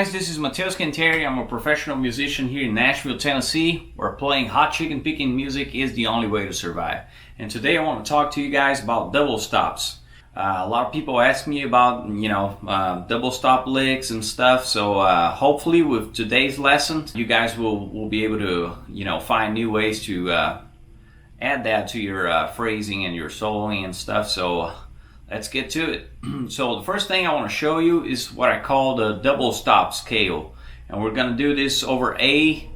guys, this is Mateus Quinteri. I'm a professional musician here in Nashville, Tennessee, where playing hot chicken picking music is the only way to survive. And today I want to talk to you guys about double stops. A lot of people ask me about, double stop licks and stuff. So hopefully with today's lesson, you guys will be able to, find new ways to add that to your phrasing and your soloing and stuff. So let's get to it. So the first thing I want to show you is what I call the double stop scale. And we're going to do this over A.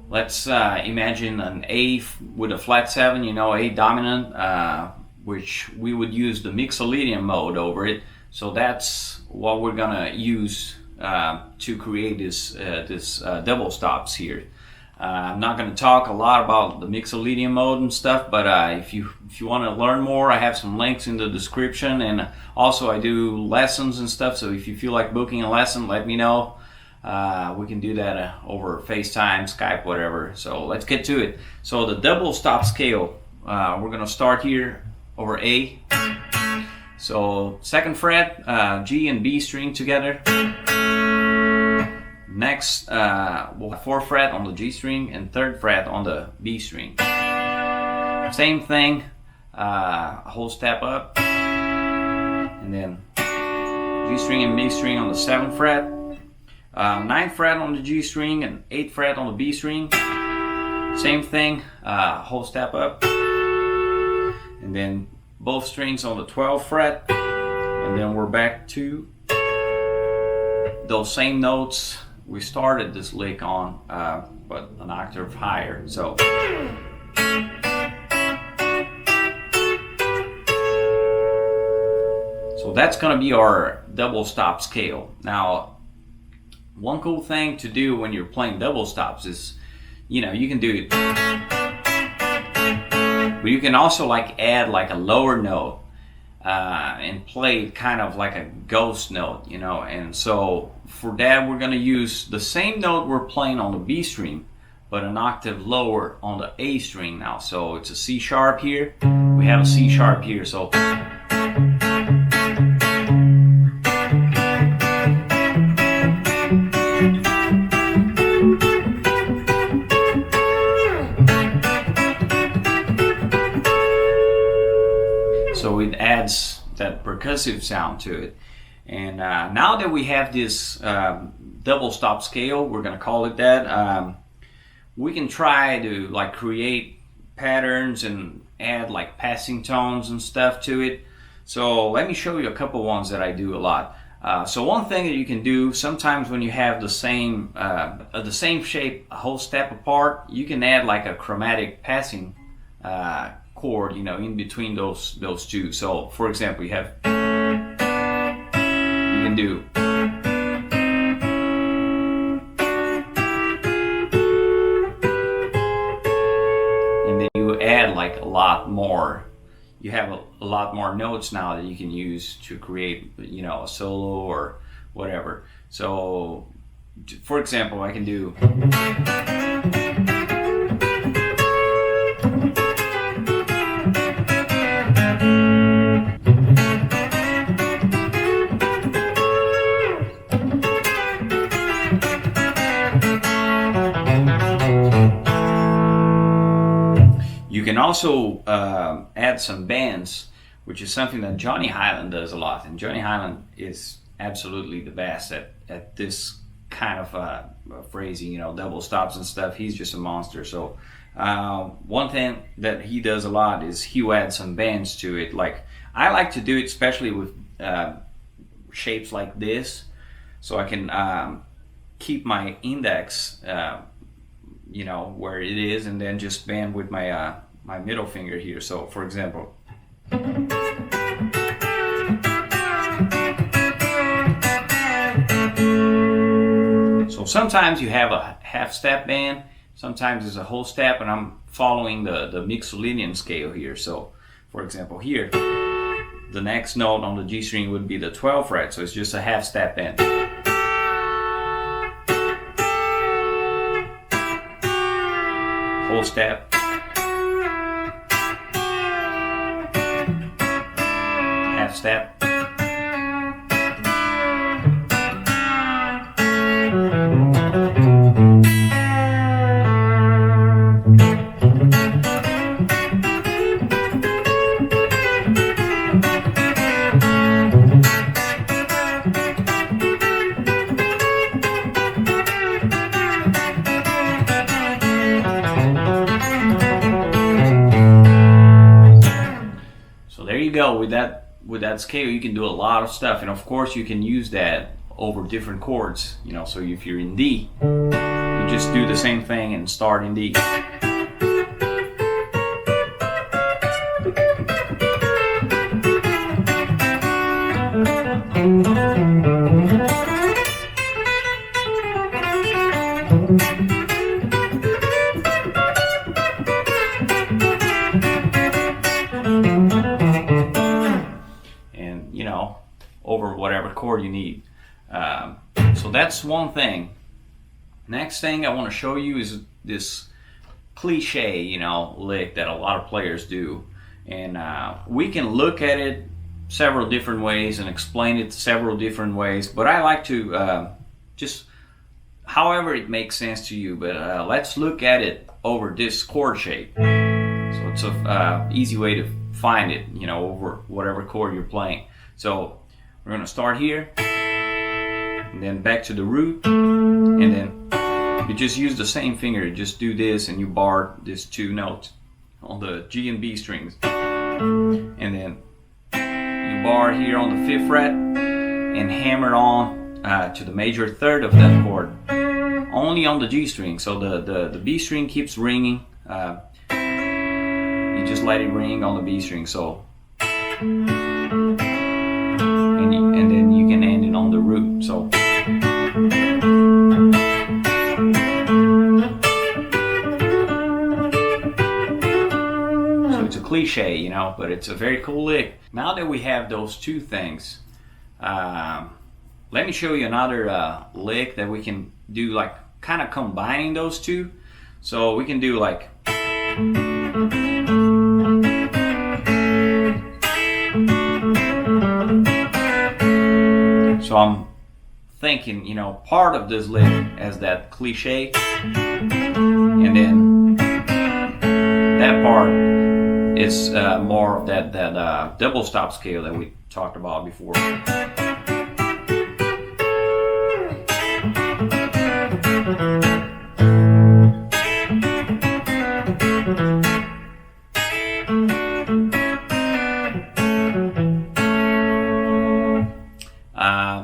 Let's imagine an A with a flat 7, A dominant, which we would use the mixolydian mode over it. So that's what we're going to use to create this double stops here. I'm not going to talk a lot about the mixolydian mode and stuff, but if you want to learn more, I have some links in the description, and also I do lessons and stuff. So if you feel like booking a lesson, let me know. We can do that over FaceTime, Skype, whatever. So let's get to it. So the double stop scale, we're going to start here over A. So 2nd fret, G and B string together. Next, we'll have 4th fret on the G string and 3rd fret on the B string. Same thing, a whole step up, and then G string and B string on the 7th fret, 9th fret on the G string and 8th fret on the B string. Same thing, whole step up, and then both strings on the 12th fret, and then we're back to those same notes we started this lick on, but an octave higher. So that's going to be our double stop scale. Now, one cool thing to do when you're playing double stops is, you can do it, but you can also add a lower note and play it kind of like a ghost note, and so for that we're going to use the same note we're playing on the B string, but an octave lower on the A string now. So it's a C sharp here, we have a C sharp here, so it adds that percussive sound to it. And now that we have this double stop scale, we're gonna call it that, we can try to create patterns and add passing tones and stuff to it. So let me show you a couple ones that I do a lot. So one thing that you can do sometimes when you have the same shape a whole step apart, you can add a chromatic passing chord, in between those two. So for example, you can do, and then you add a lot more. You have a lot more notes now that you can use to create, a solo or whatever. So for example, I can do, you can also add some bends, which is something that Johnny Highland does a lot. And Johnny Highland is absolutely the best at this kind of phrasing, double stops and stuff. He's just a monster. So one thing that he does a lot is he'll add some bends to it. I like to do it especially with shapes like this, so I can keep my index where it is, and then just bend with my my middle finger here. So for example, so sometimes you have a half step bend, sometimes it's a whole step, and I'm following the mixolydian scale here. So for example, here the next note on the G string would be the 12th fret, so it's just a half step bend. Whole step, half step, go with that scale, you can do a lot of stuff, and of course you can use that over different chords. You know, so if you're in D, you just do the same thing and start in D. And you know, over whatever chord you need. So that's one thing. Next thing I want to show you is this cliche, you know, lick that a lot of players do, and we can look at it several different ways and explain it several different ways, but I like to just however it makes sense to you. But let's look at it over this chord shape. So it's a easy way to find it, you know, over whatever chord you're playing. So we're gonna start here, and then back to the root, and then you just use the same finger. Just do this, and you bar these two notes on the G and B strings, and then you bar here on the 5th fret and hammer on to the major third of that chord, only on the G string. So the B string keeps ringing. You just let it ring on the B string. So and then you can end it on the root. So it's a cliche, you know, but it's a very cool lick. Now that we have those two things, let me show you another lick that we can do, like kind of combining those two. So we can do like, so I'm thinking, you know, part of this lick as that cliche, and then that part is more of that double stop scale that we talked about before.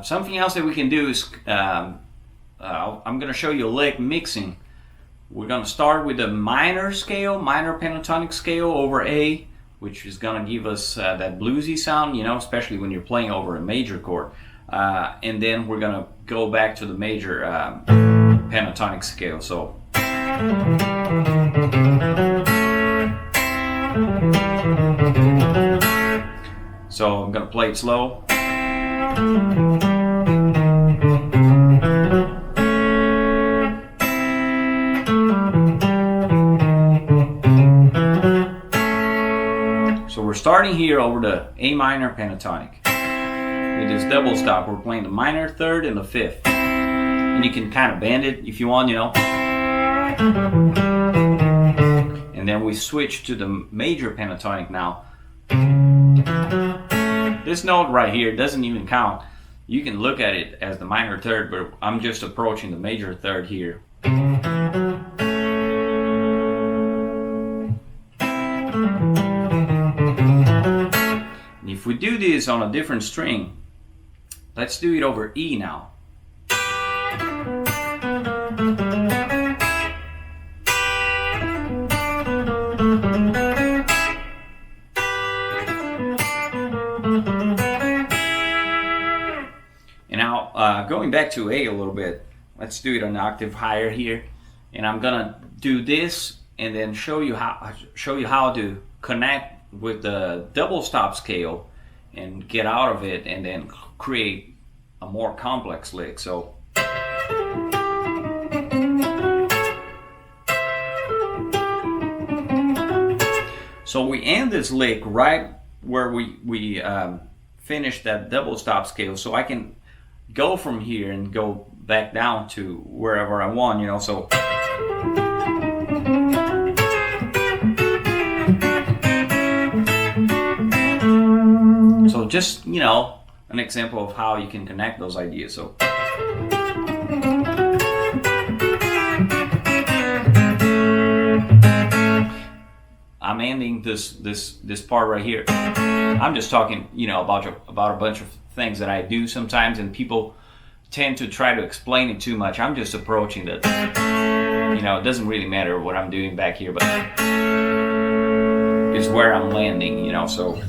Something else that we can do is, I'm going to show you a lick mixing. We're going to start with the minor scale, minor pentatonic scale over A, which is going to give us that bluesy sound, you know, especially when you're playing over a major chord. And then we're going to go back to the major pentatonic scale. So I'm going to play it slow. So we're starting here over the A minor pentatonic. With this double stop, we're playing the minor third and the 5th. And you can kind of bend it if you want, you know. And then we switch to the major pentatonic now. This note right here doesn't even count. You can look at it as the minor third, but I'm just approaching the major third here. And if we do this on a different string, let's do it over E now. And now going back to A a little bit, let's do it an octave higher here. And I'm gonna do this and then show you how to connect with the double stop scale and get out of it, and then create a more complex lick. So we end this lick right where we finish that double stop scale. So I can go from here and go back down to wherever I want, you know. So just, you know, an example of how you can connect those ideas. So I'm ending this part right here. I'm just talking, you know, about a bunch of things that I do sometimes, and people tend to try to explain it too much. I'm just approaching that, you know, it doesn't really matter what I'm doing back here, but it's where I'm landing, you know, so.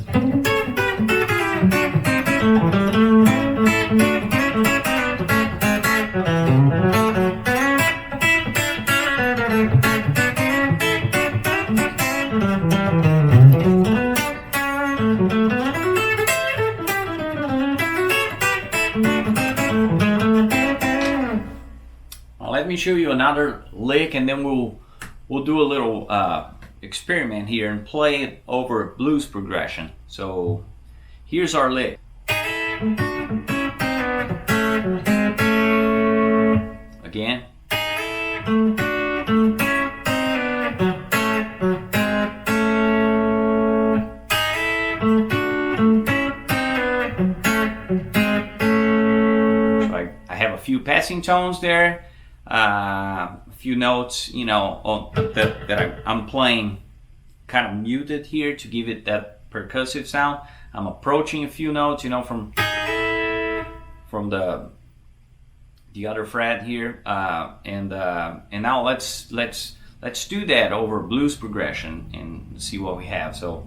Let me show you another lick, and then we'll do a little experiment here and play it over blues progression. So here's our lick. Again. So I have a few passing tones there. A few notes, you know, that I'm playing kind of muted here to give it that percussive sound. I'm approaching a few notes, you know, from the other fret here, and now let's do that over blues progression and see what we have. So.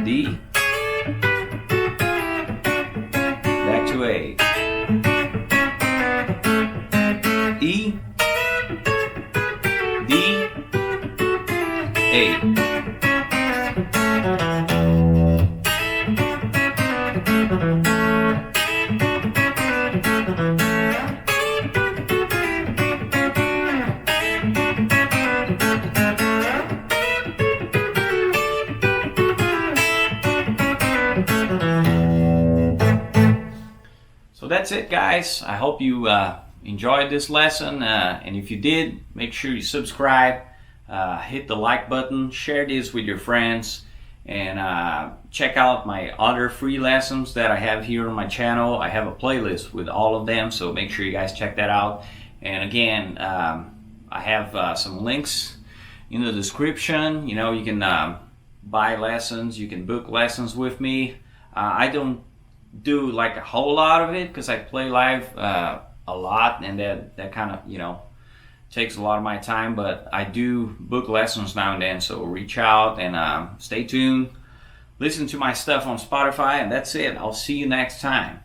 D. Back to A. E. D. A. So that's it, guys. I hope you enjoyed this lesson, and if you did, make sure you subscribe, hit the like button, share this with your friends, and check out my other free lessons that I have here on my channel. I have a playlist with all of them, so make sure you guys check that out. And again, I have some links in the description. You know, you can buy lessons, you can book lessons with me. I don't do like a whole lot of it because I play live a lot, and that kind of, you know, takes a lot of my time, but I do book lessons now and then, so reach out and stay tuned, listen to my stuff on Spotify, and that's it. I'll see you next time.